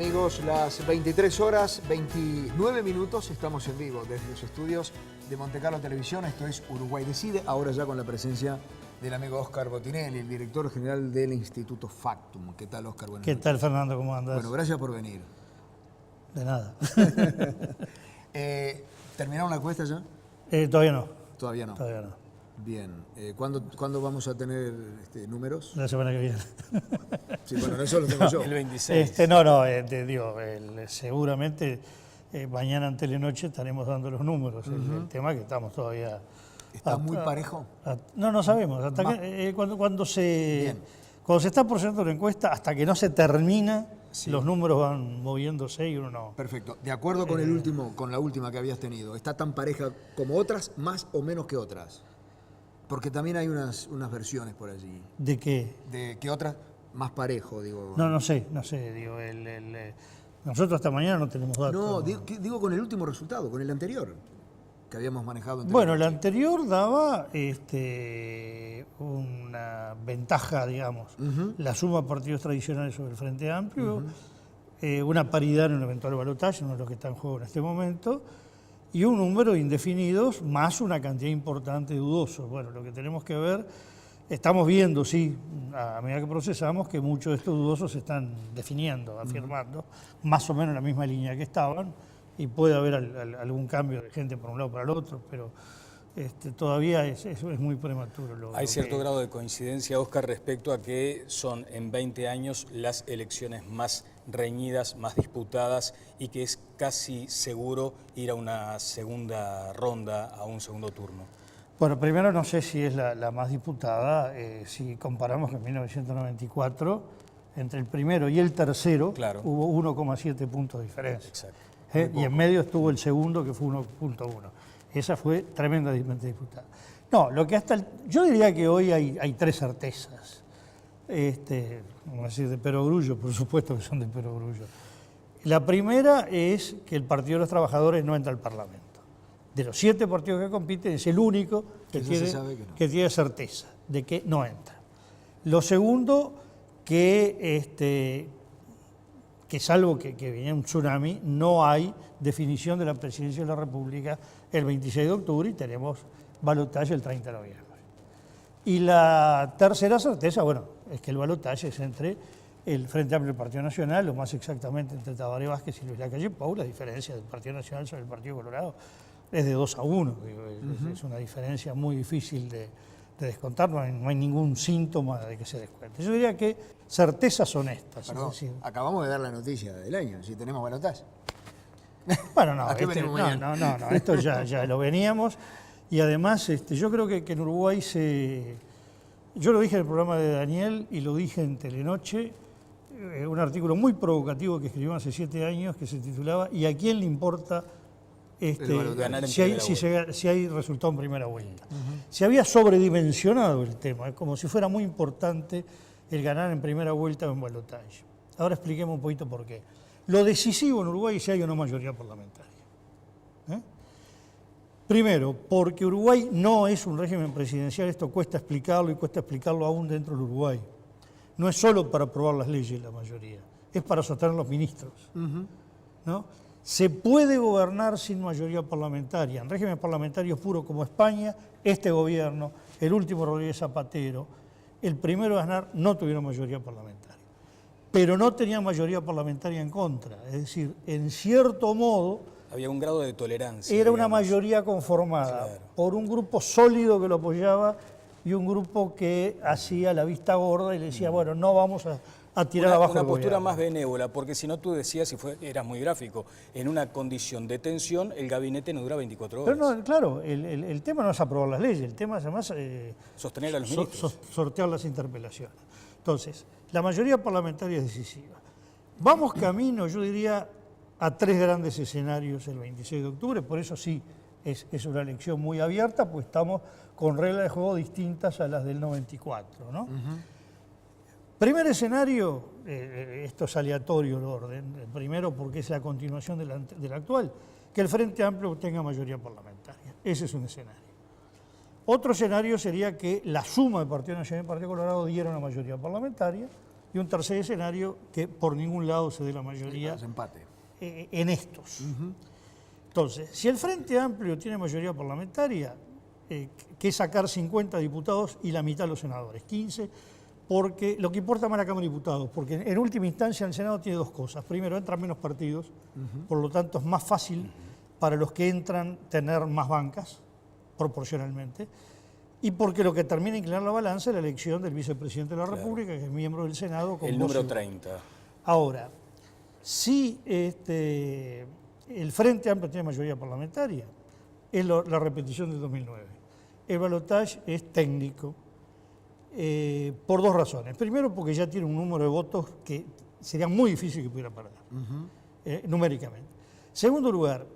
Amigos, las 23 horas 29 minutos estamos en vivo desde los estudios de Montecarlo Televisión. Esto es Uruguay Decide, ahora ya con la presencia del amigo Óscar Botinelli, el director general del Instituto Factum. ¿Qué tal, Óscar? ¿Qué tal, Fernando? ¿Cómo andas? Bueno, gracias por venir. De nada. ¿Terminaron la encuesta ya? Todavía no. Todavía no. Todavía no. Bien. ¿Cuándo vamos a tener números? La semana que viene. Sí, bueno, eso lo tengo yo. El 26. Seguramente mañana en Telenoche estaremos dando los números. El tema que estamos todavía... ¿Está muy parejo? No sabemos. Hasta que, cuando se está procesando la encuesta, hasta que no se termina, sí, los números van moviéndose y uno no... Perfecto. De acuerdo con con la última que habías tenido, ¿está tan pareja como otras, más o menos que otras? Porque también hay unas versiones por allí. ¿De qué? De que otras más parejo, digo. No sé. Digo, nosotros hasta mañana no tenemos datos. No, digo con el último resultado, con el anterior que habíamos manejado. Bueno, el anterior daba una ventaja, digamos, la suma de partidos tradicionales sobre el Frente Amplio, una paridad en un eventual balotaje, uno de los que está en juego en este momento, y un número de indefinidos más una cantidad importante de dudosos. Bueno, lo que tenemos que ver, estamos viendo, sí, a medida que procesamos, que muchos de estos dudosos se están definiendo, afirmando, más o menos en la misma línea que estaban, y puede haber algún cambio de gente por un lado para el otro, pero todavía es muy prematuro. Hay cierto grado de coincidencia, Óscar, respecto a que son en 20 años las elecciones más reñidas, más disputadas, y que es casi seguro ir a una segunda ronda, a un segundo turno. Bueno, primero no sé si es la más disputada. Si comparamos que en 1994, entre el primero y el tercero, claro, hubo 1,7 puntos de diferencia. Exacto. Y en medio estuvo el segundo, que fue 1,1. Esa fue tremendamente disputada. No, yo diría que hoy hay tres certezas. Vamos a decir, de perogrullo, por supuesto que son de perogrullo. La primera es que el Partido de los Trabajadores no entra al Parlamento. De los 7 partidos que compiten, es el único que tiene certeza de que no entra. Lo segundo, que salvo que viniera un tsunami, no hay definición de la presidencia de la República el 26 de octubre y tenemos balotaje el 30 de noviembre. Y la tercera certeza, bueno, es que el balotaje es entre el Frente Amplio y el Partido Nacional, o más exactamente entre Tabaré Vázquez y Luis Lacalle Pou. La diferencia del Partido Nacional sobre el Partido Colorado es de 2-1. Es una diferencia muy difícil de descontar, no hay ningún síntoma de que se descuente. Yo diría que certezas honestas. Perdón, acabamos de dar la noticia del año, si tenemos balotaje. Bueno, no, esto ya lo veníamos, y además yo creo que en Uruguay yo lo dije en el programa de Daniel y lo dije en Telenoche, un artículo muy provocativo que escribimos hace 7 años que se titulaba ¿Y a quién le importa si hay resultado en primera vuelta? Se había sobredimensionado el tema, como si fuera muy importante el ganar en primera vuelta o en balotaje. Ahora expliquemos un poquito por qué. Lo decisivo en Uruguay es si hay o no mayoría parlamentaria. Primero, porque Uruguay no es un régimen presidencial, esto cuesta explicarlo y cuesta explicarlo aún dentro del Uruguay. No es solo para aprobar las leyes la mayoría, es para sostener los ministros. ¿No? Se puede gobernar sin mayoría parlamentaria. En régimen parlamentario puro como España, este gobierno, el último Rodríguez Zapatero, el primero de Aznar, no tuvieron mayoría parlamentaria. Pero no tenían mayoría parlamentaria en contra. Es decir, en cierto modo... había un grado de tolerancia. Era una mayoría conformada por un grupo sólido que lo apoyaba y un grupo que hacía la vista gorda y le decía, bueno, no vamos a tirar abajo una el postura gobierno. Más benévola, porque si no tú decías, eras muy gráfico, en una condición de tensión el gabinete no dura 24 horas. Pero no, claro, el tema no es aprobar las leyes, el tema es además sostener a los ministros. Sortear las interpelaciones. Entonces, la mayoría parlamentaria es decisiva. Vamos camino, yo diría, a 3 grandes escenarios el 26 de octubre, por eso sí es una elección muy abierta, pues estamos con reglas de juego distintas a las del 94, ¿no? Primer escenario, esto es aleatorio el orden, primero porque es la continuación de la actual, que el Frente Amplio tenga mayoría parlamentaria. Ese es un escenario. Otro escenario sería que la suma del Partido Nacional y el Partido Colorado diera una mayoría parlamentaria, y un tercer escenario que por ningún lado se dé la mayoría Empate. en estos. Entonces, si el Frente Amplio tiene mayoría parlamentaria, que es sacar 50 diputados y la mitad de los senadores, 15, porque lo que importa más la Cámara de Diputados, porque en última instancia el Senado tiene dos cosas. Primero, entran menos partidos, por lo tanto es más fácil para los que entran tener más bancas, proporcionalmente, y porque lo que termina de inclinar la balanza es la elección del vicepresidente de la República, que es miembro del Senado. Con el voz número y voto. 30. Ahora, si el Frente Amplio tiene mayoría parlamentaria, es la repetición del 2009. El balotaje es técnico por dos razones. Primero, porque ya tiene un número de votos que sería muy difícil que pudiera perder, numéricamente. Segundo lugar,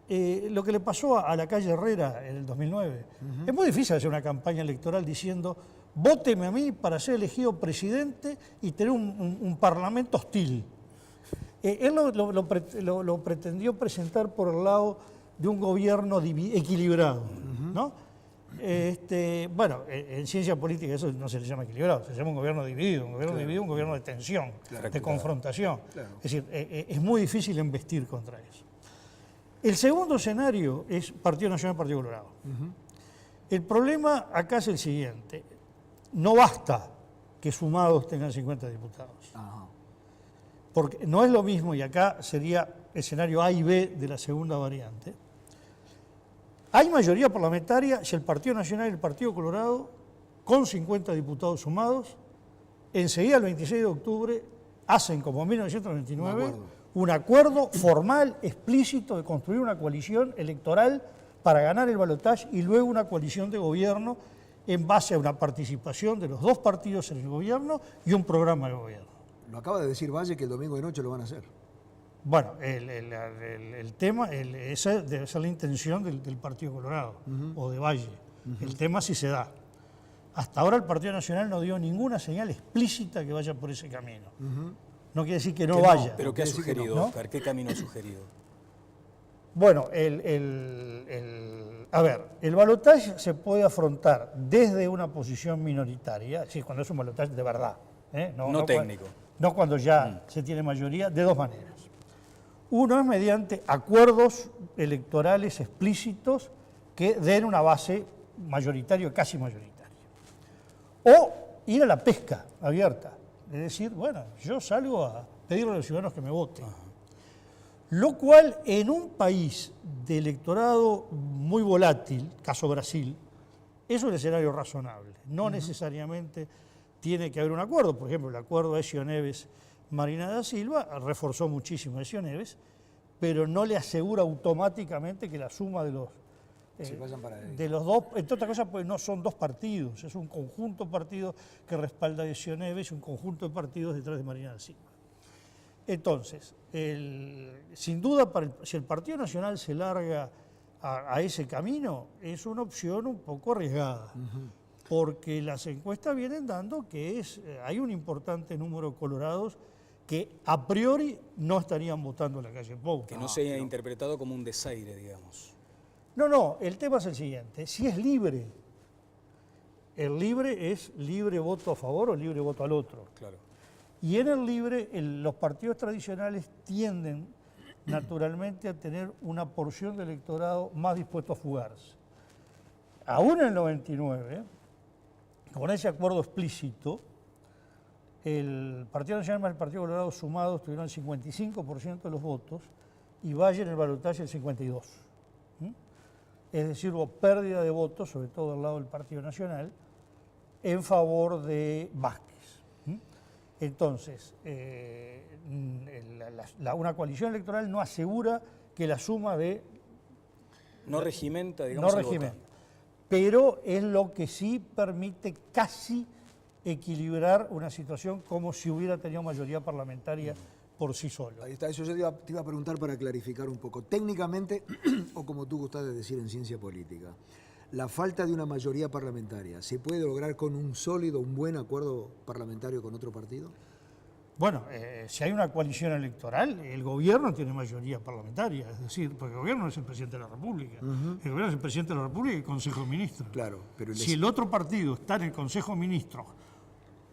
lo que le pasó a la calle Herrera en el 2009. Es muy difícil hacer una campaña electoral diciendo vóteme a mí para ser elegido presidente y tener un parlamento hostil. Él lo pretendió presentar por el lado de un gobierno equilibrado, ¿no? Bueno, en ciencia política eso no se le llama equilibrado, se llama un gobierno dividido, un gobierno de tensión, de confrontación. Claro. Es decir, es muy difícil embestir contra eso. El segundo escenario es Partido Nacional y Partido Colorado. El problema acá es el siguiente. No basta que sumados tengan 50 diputados. Porque no es lo mismo, y acá sería escenario A y B de la segunda variante. Hay mayoría parlamentaria si el Partido Nacional y el Partido Colorado, con 50 diputados sumados, enseguida el 26 de octubre hacen, como en 1999, un acuerdo formal, explícito, de construir una coalición electoral para ganar el balotaje y luego una coalición de gobierno en base a una participación de los dos partidos en el gobierno y un programa de gobierno. Lo acaba de decir Valle que el domingo de noche lo van a hacer. Bueno, el tema, esa debe ser la intención del Partido Colorado o de Valle. El tema sí se da. Hasta ahora el Partido Nacional no dio ninguna señal explícita que vaya por ese camino. No quiere decir que no vaya. ¿Pero qué ha sugerido, Óscar? ¿Qué camino ha sugerido? Bueno, a ver, el balotaje se puede afrontar desde una posición minoritaria, sí, cuando es un balotaje de verdad. No técnico. No cuando ya se tiene mayoría, de dos maneras. Uno es mediante acuerdos electorales explícitos que den una base mayoritaria o casi mayoritaria. O ir a la pesca abierta. Es decir, bueno, yo salgo a pedirle a los ciudadanos que me voten. Lo cual en un país de electorado muy volátil, caso Brasil, es un escenario razonable. No necesariamente tiene que haber un acuerdo. Por ejemplo, el acuerdo de Aécio Neves Marina da Silva reforzó muchísimo a Aécio Neves, pero no le asegura automáticamente que la suma de los dos, entre otras cosas, pues no son dos partidos, es un conjunto de partidos que respalda a Aécio Neves y un conjunto de partidos detrás de Marina da Silva. Entonces, sin duda, si el Partido Nacional se larga a ese camino, es una opción un poco arriesgada, porque las encuestas vienen dando que hay un importante número de colorados que a priori no estarían votando en la calle Pou. Que no se haya interpretado como un desaire, digamos. No, el tema es el siguiente. Si es libre, el libre es libre voto a favor o libre voto al otro. Claro. Y en el libre, los partidos tradicionales tienden naturalmente a tener una porción de electorado más dispuesto a fugarse. Aún en el 99, con ese acuerdo explícito, el Partido Nacional más el Partido Colorado sumados tuvieron el 55% de los votos y Valle en el balotaje el 52%. Es decir, hubo pérdida de votos, sobre todo del lado del Partido Nacional, en favor de Vázquez. Entonces, una coalición electoral no asegura que la suma de... No regimenta, digamos, no regimenta, pero es lo que sí permite casi equilibrar una situación como si hubiera tenido mayoría parlamentaria por sí solo. Ahí está, eso yo te iba a preguntar para clarificar un poco. Técnicamente, o como tú gustas de decir en ciencia política, la falta de una mayoría parlamentaria, ¿se puede lograr con un sólido, un buen acuerdo parlamentario con otro partido? Bueno, si hay una coalición electoral, el gobierno tiene mayoría parlamentaria, es decir, porque el gobierno no es el presidente de la República. El gobierno es el presidente de la República y el Consejo de Ministros. Claro, pero si el otro partido está en el Consejo de Ministros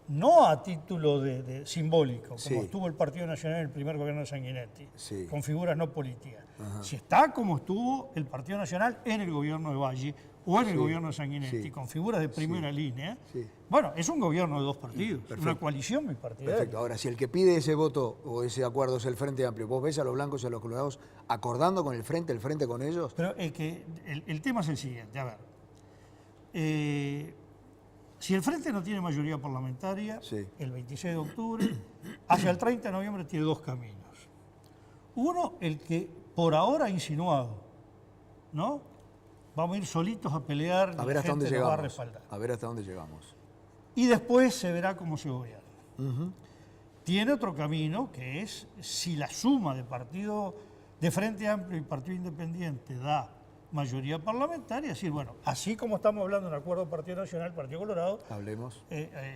no a título de simbólico, como Sí. estuvo el Partido Nacional en el primer gobierno de Sanguinetti, Sí. con figuras no políticas. Ajá. Si está como estuvo el Partido Nacional en el gobierno de Valle o en el Sí, gobierno de Sanguinetti, sí. con figuras de primera línea, Sí. bueno, es un gobierno de dos partidos, Perfecto. una coalición bipartidaria. Perfecto. Ahora, si el que pide ese voto o ese acuerdo es el Frente Amplio, ¿vos ves a los blancos y a los colorados acordando con el Frente con ellos? Pero el tema es el siguiente, a ver. Si el Frente no tiene mayoría parlamentaria, Sí. el 26 de octubre, hacia el 30 de noviembre tiene dos caminos. Uno, el que por ahora ha insinuado, ¿no? Vamos a ir solitos a pelear, A ver la hasta dónde gente nos va a llegamos. respaldar. A ver hasta dónde llegamos. Y después se verá cómo se gobierna. Tiene otro camino, que es si la suma de Frente Amplio y Partido Independiente da mayoría parlamentaria, es decir, bueno, así como estamos hablando de un acuerdo Partido Nacional, Partido Colorado, Hablemos.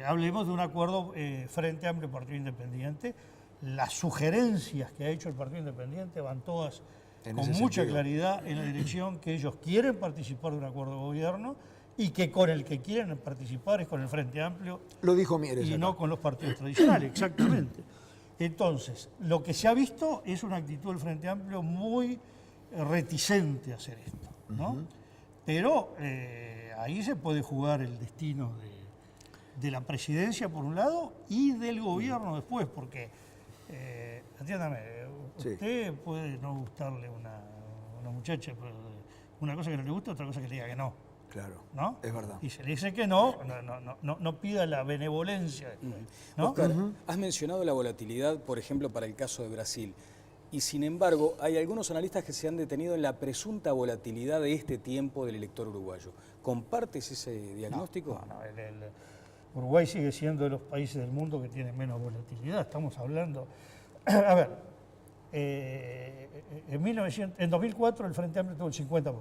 hablemos de un acuerdo Frente Amplio, Partido Independiente. Las sugerencias que ha hecho el Partido Independiente van todas En con ese mucha sentido. claridad en la dirección que ellos quieren participar de un acuerdo de gobierno y que con el que quieren participar es con el Frente Amplio Lo dijo Mieres y acá. no con los partidos tradicionales, exactamente. Entonces, lo que se ha visto es una actitud del Frente Amplio muy reticente a hacer esto, ¿no? Pero ahí se puede jugar el destino de la presidencia por un lado y del gobierno después, porque, entiéndame, Sí. usted puede no gustarle una muchacha, pero una cosa que no le gusta, otra cosa que le diga que no. Claro. ¿No? Es verdad. Y se le dice que no pida la benevolencia. ¿No? Oscar, has mencionado la volatilidad, por ejemplo, para el caso de Brasil. Y sin embargo, hay algunos analistas que se han detenido en la presunta volatilidad de este tiempo del elector uruguayo. ¿Compartes ese diagnóstico? No, Uruguay sigue siendo de los países del mundo que tienen menos volatilidad. Estamos hablando... A ver, en 2004 el Frente Amplio tuvo el 50%.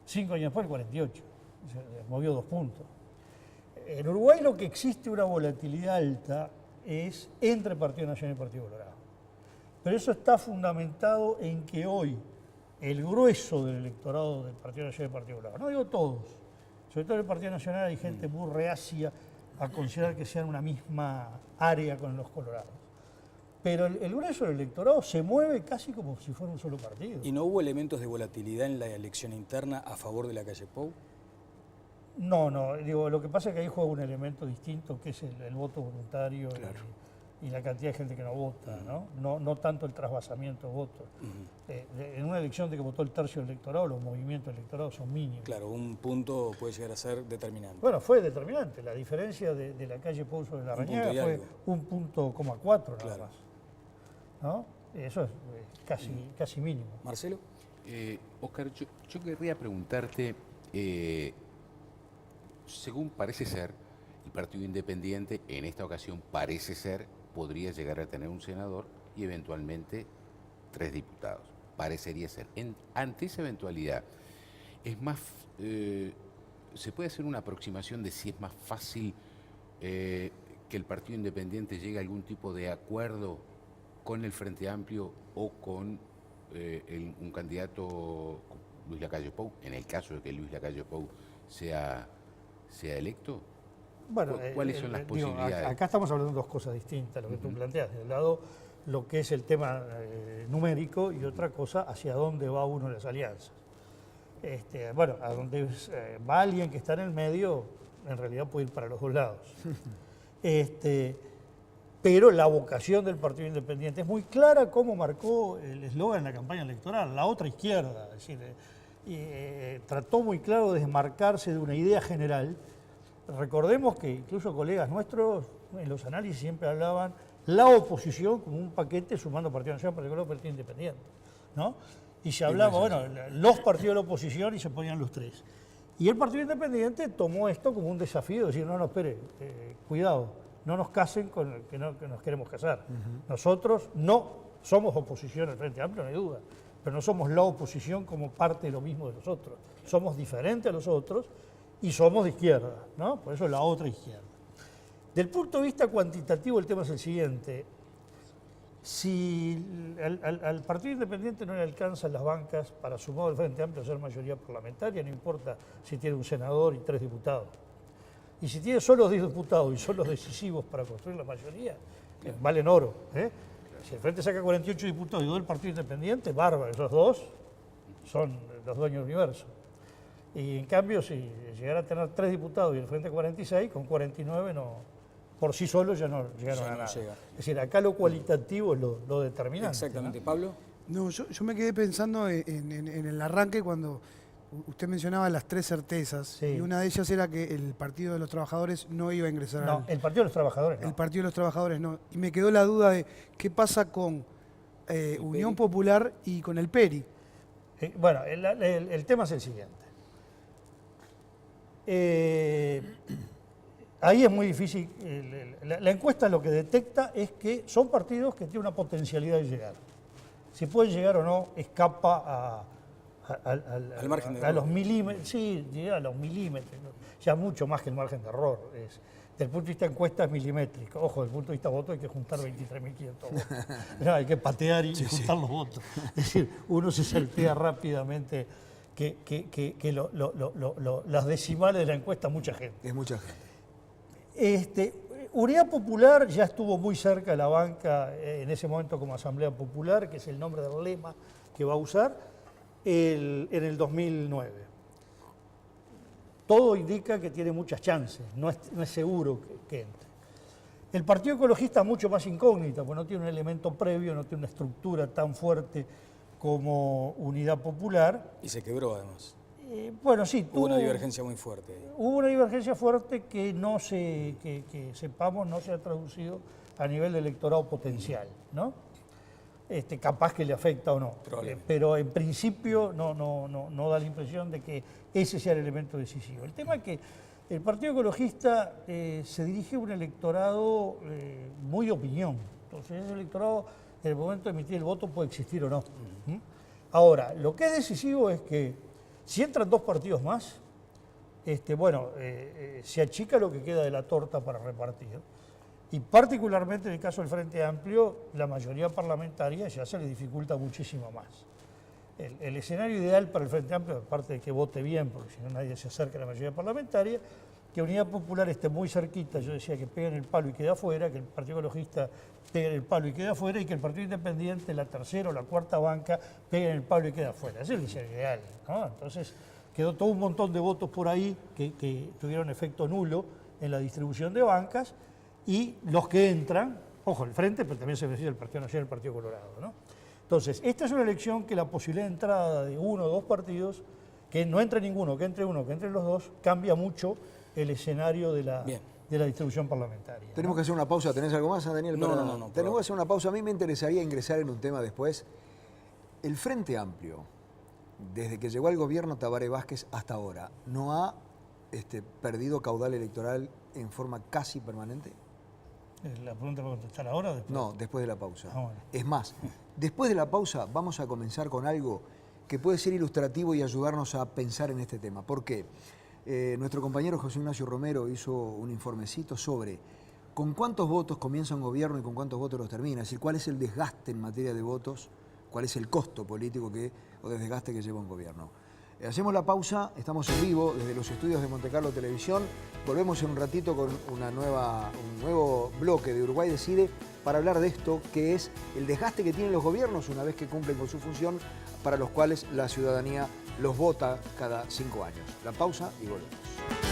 5 años después el 48%. Se movió 2 puntos. En Uruguay lo que existe una volatilidad alta es entre Partido Nacional y Partido Colorado. Pero eso está fundamentado en que hoy el grueso del electorado del Partido Nacional y Partido Colorado, no digo todos, sobre todo en el Partido Nacional hay gente muy reacia a considerar que sean una misma área con los colorados. Pero el grueso del electorado se mueve casi como si fuera un solo partido. ¿Y no hubo elementos de volatilidad en la elección interna a favor de la calle Pou? No, digo, lo que pasa es que ahí juega un elemento distinto que es el voto voluntario y la cantidad de gente que no vota, ¿no? No tanto el trasvasamiento de votos. En una elección de que votó el tercio del electorado, los movimientos electorados son mínimos. Claro, un punto puede llegar a ser determinante. Bueno, fue determinante. La diferencia de la calle Pou sobre la Un punto Rañaga y fue algo. 1,4 nada Claro. más. ¿No? Eso es casi mínimo. ¿Marcelo? Oscar, yo querría preguntarte, según parece ser, el Partido Independiente en esta ocasión parece ser, podría llegar a tener un senador y eventualmente 3 diputados. Parecería ser. Ante esa eventualidad, ¿se puede hacer una aproximación de si es más fácil que el Partido Independiente llegue a algún tipo de acuerdo con el Frente Amplio o con un candidato, Luis Lacalle Pou, en el caso de que Luis Lacalle Pou sea electo? Bueno, ¿Cuáles son las posibilidades? Acá estamos hablando de dos cosas distintas, lo que tú planteas. De un lado, lo que es el tema numérico y otra cosa, hacia dónde va uno de las alianzas. Bueno, a donde va alguien que está en el medio, en realidad puede ir para los dos lados. Pero la vocación del Partido Independiente es muy clara, como marcó el eslogan en la campaña electoral, la otra izquierda. Es decir, trató muy claro de desmarcarse de una idea general. Recordemos que incluso colegas nuestros en los análisis siempre hablaban la oposición como un paquete sumando Partido Nacional, Partido Colorado, Partido Independiente, ¿no? Y se hablaba, bueno, los partidos de la oposición y se ponían los tres. Y el Partido Independiente tomó esto como un desafío, decir, no, espere, cuidado, no nos casen con que nos queremos casar. Nosotros no somos oposición al Frente Amplio, no hay duda, pero no somos la oposición como parte de lo mismo de nosotros. Somos diferentes a los otros y somos de izquierda, ¿no? Por eso la otra izquierda. Del punto de vista cuantitativo, el tema es el siguiente. Si al Partido Independiente no le alcanzan las bancas para sumar al Frente Amplio a ser mayoría parlamentaria, no importa si tiene un senador y 3 diputados. Y si tiene solo 10 diputados y son los decisivos para construir la mayoría, valen oro. Si el Frente saca 48 diputados y 2 del Partido Independiente, bárbaro, esos 2 son los dueños del universo. Y en cambio, si llegara a tener 3 diputados y el Frente 46, con 49 no, por sí solos ya no llegaron a nada. Llega. Es decir, acá lo cualitativo es lo determinante. Exactamente. ¿no? Pablo. No, yo me quedé pensando en el arranque cuando usted mencionaba las 3 certezas, Sí. y una de ellas era que el Partido de los Trabajadores no iba a ingresar No, el Partido de los Trabajadores no. el Partido de los Trabajadores no. Y me quedó la duda de qué pasa con Unión Popular y con el PERI. Bueno, el tema es el siguiente. Ahí es muy difícil. La encuesta lo que detecta es que son partidos que tienen una potencialidad de llegar. Si pueden llegar o no, escapa Al margen de a los error. milímetros. Sí, llega a los milímetros. ¿No? Ya mucho más que el margen de error. Desde el punto de vista de encuesta es milimétrico. Ojo, desde el punto de vista de voto hay que juntar 23.500 votos. No, hay que patear y juntar los votos. Es decir, uno se saltea rápidamente que las decimales de la encuesta mucha gente. Es mucha gente. Unidad Popular ya estuvo muy cerca de la banca en ese momento como Asamblea Popular, que es el nombre del lema que va a usar, en el 2009. Todo indica que tiene muchas chances, no es seguro que entre. El Partido Ecologista es mucho más incógnita, porque no tiene un elemento previo, no tiene una estructura tan fuerte como Unidad Popular. Y se quebró además. Bueno, sí, Hubo una divergencia muy fuerte. Hubo una divergencia fuerte que que sepamos no se ha traducido a nivel de electorado potencial, ¿no? Capaz que le afecta o no. Pero en principio no da la impresión de que ese sea el elemento decisivo. El tema es que el Partido Ecologista se dirige a un electorado muy de opinión. Entonces ese electorado en el momento de emitir el voto puede existir o no. Ahora, lo que es decisivo es que si entran 2 partidos más, se achica lo que queda de la torta para repartir. Y particularmente en el caso del Frente Amplio, la mayoría parlamentaria ya se le dificulta muchísimo más. El escenario ideal para el Frente Amplio, aparte de que vote bien, porque si no nadie se acerca a la mayoría parlamentaria, que Unidad Popular esté muy cerquita, yo decía que peguen el palo y quede afuera, que el Partido Ecologista pegue el palo y quede afuera, y que el Partido Independiente, la tercera o la cuarta banca, peguen el palo y quede afuera. Ese es el escenario ideal, ¿no? Entonces quedó todo un montón de votos por ahí que tuvieron efecto nulo en la distribución de bancas, y los que entran, ojo, el Frente, pero también se beneficia el Partido Nacional y el Partido Colorado, ¿no? Entonces, esta es una elección que la posibilidad de entrada de 1 o 2 partidos, que no entre ninguno, que entre uno, que entre los 2, cambia mucho el escenario de la distribución parlamentaria. Tenemos que hacer una pausa. ¿Tenés algo más, Daniel? No. Tenemos que hacer una pausa. A mí me interesaría ingresar en un tema después. El Frente Amplio, desde que llegó al gobierno Tabaré Vázquez hasta ahora, ¿no ha perdido caudal electoral en forma casi permanente? ¿La pregunta para contestar ahora o después? No, después de la pausa. Bueno. Es más, después de la pausa vamos a comenzar con algo que puede ser ilustrativo y ayudarnos a pensar en este tema. ¿Por qué? Nuestro compañero José Ignacio Romero hizo un informecito sobre con cuántos votos comienza un gobierno y con cuántos votos los termina. Es decir, cuál es el desgaste en materia de votos, cuál es el costo político o de desgaste que lleva un gobierno. Hacemos la pausa, estamos en vivo desde los estudios de Montecarlo Televisión. Volvemos en un ratito con un nuevo bloque de Uruguay Decide para hablar de esto, que es el desgaste que tienen los gobiernos una vez que cumplen con su función, para los cuales la ciudadanía los vota cada 5 años. La pausa y volvemos.